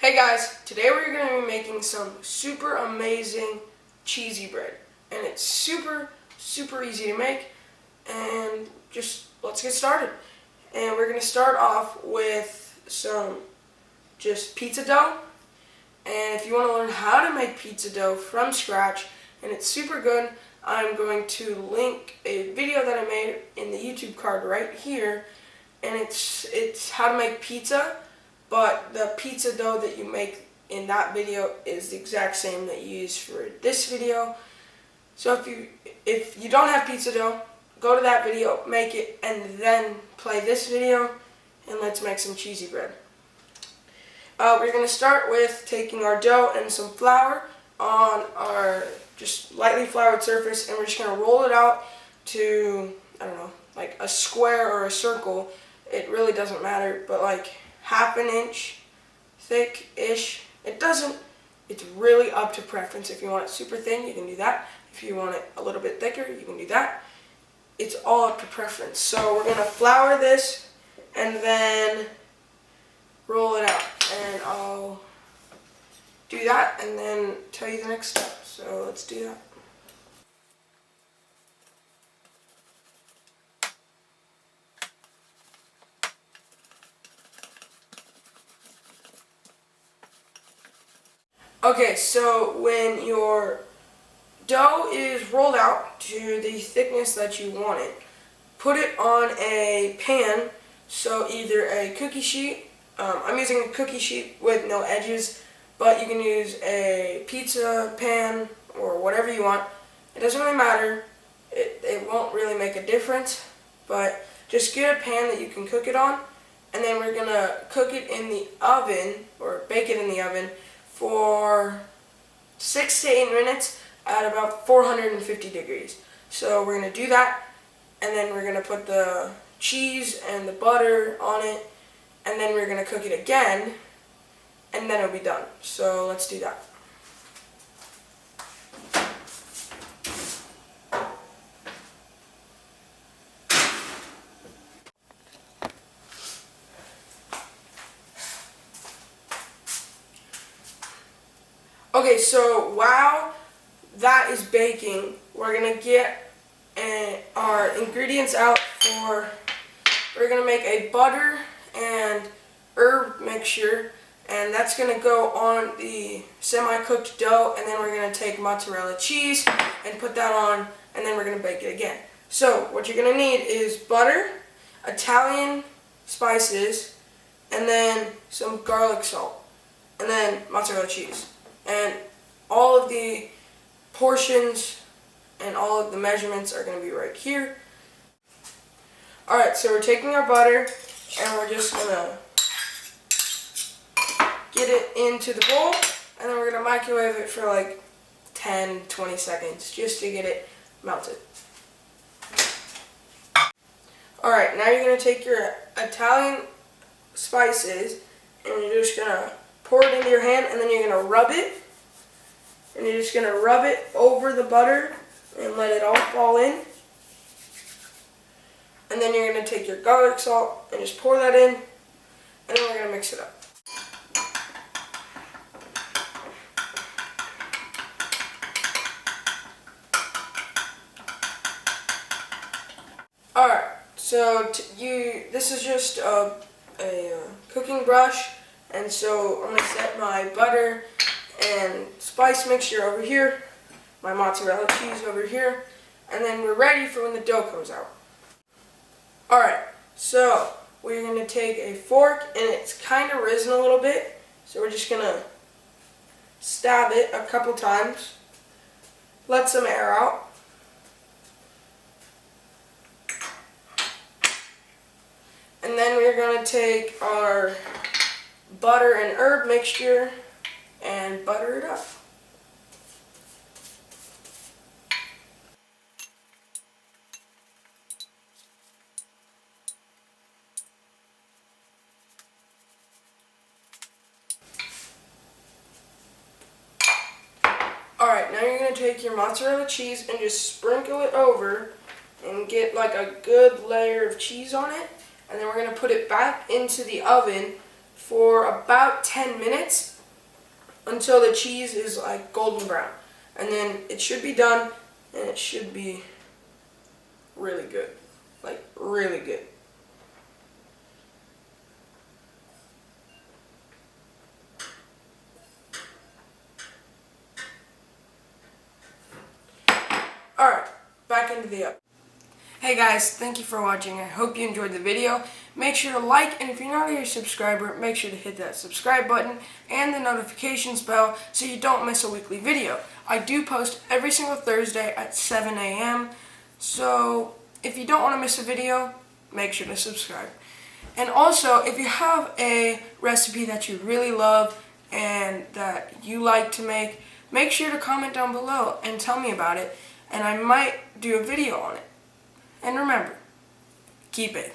Hey guys, today we're going to be making some super amazing cheesy bread. And it's super easy to make, and let's get started. And we're going to start off with some just pizza dough. And if you want to learn how to make pizza dough from scratch, and it's super good, I'm going to link a video that I made in the YouTube card right here. And it's how to make pizza. But the pizza dough that you make in that video is the exact same that you use for this video. So if you don't have pizza dough, go to that video, make it, and then play this video, and let's make some cheesy bread. We're going to start with taking our dough and some flour on our just lightly floured surface, and we're just going to roll it out to, I don't know, like a square or a circle. It really doesn't matter, but like ½ inch thick-ish. It's really up to preference. If you want it super thin, you can do that. If you want it a little bit thicker, you can do that. It's all up to preference. So we're going to flour this and then roll it out. And I'll do that and then tell you the next step. So let's do that. Okay, so when your dough is rolled out to the thickness that you want it, put it on a pan, so either a cookie sheet, I'm using a cookie sheet with no edges, but you can use a pizza pan or whatever you want. It doesn't really matter, it won't really make a difference, but just get a pan that you can cook it on, and then we're going to cook it in the oven, or bake it in the oven, for 6 to 8 minutes at about 450 degrees. So we're going to do that, and then we're going to put the cheese and the butter on it, and then we're going to cook it again, and then it'll be done. So let's do that. Okay, so while that is baking, we're going to get our ingredients out we're going to make a butter and herb mixture, and that's going to go on the semi-cooked dough, and then we're going to take mozzarella cheese and put that on, and then we're going to bake it again. So what you're going to need is butter, Italian spices, and then some garlic salt, and then mozzarella cheese. And all of the portions and all of the measurements are going to be right here. Alright, so we're taking our butter and we're just going to get it into the bowl, and then we're going to microwave it for like 10-20 seconds just to get it melted. Alright, now you're going to take your Italian spices and you're just going to pour it into your hand, and then you're going to rub it. And you're just going to rub it over the butter and let it all fall in. And then you're going to take your garlic salt and just pour that in. And then we're going to mix it up. Alright, so this is just a cooking brush. And so I'm going to set my butter and spice mixture over here, my mozzarella cheese over here, and then we're ready for when the dough comes out. Alright, so we're going to take a fork, and it's kind of risen a little bit, so we're just going to stab it a couple times, let some air out. And then we're going to take our butter and herb mixture and butter it up. Alright, now you're going to take your mozzarella cheese and just sprinkle it over and get like a good layer of cheese on it. And then we're going to put it back into the oven for about 10 minutes until the cheese is like golden brown. And then it should be done, and it should be really good. Like, really good. Alright, back into the oven. Hey guys, thank you for watching. I hope you enjoyed the video. Make sure to like, and if you're not a subscriber, make sure to hit that subscribe button and the notifications bell so you don't miss a weekly video. I do post every single Thursday at 7 a.m. So if you don't want to miss a video, make sure to subscribe. And also, if you have a recipe that you really love and that you like to make sure to comment down below and tell me about it, and I might do a video on it. And remember, keep baking.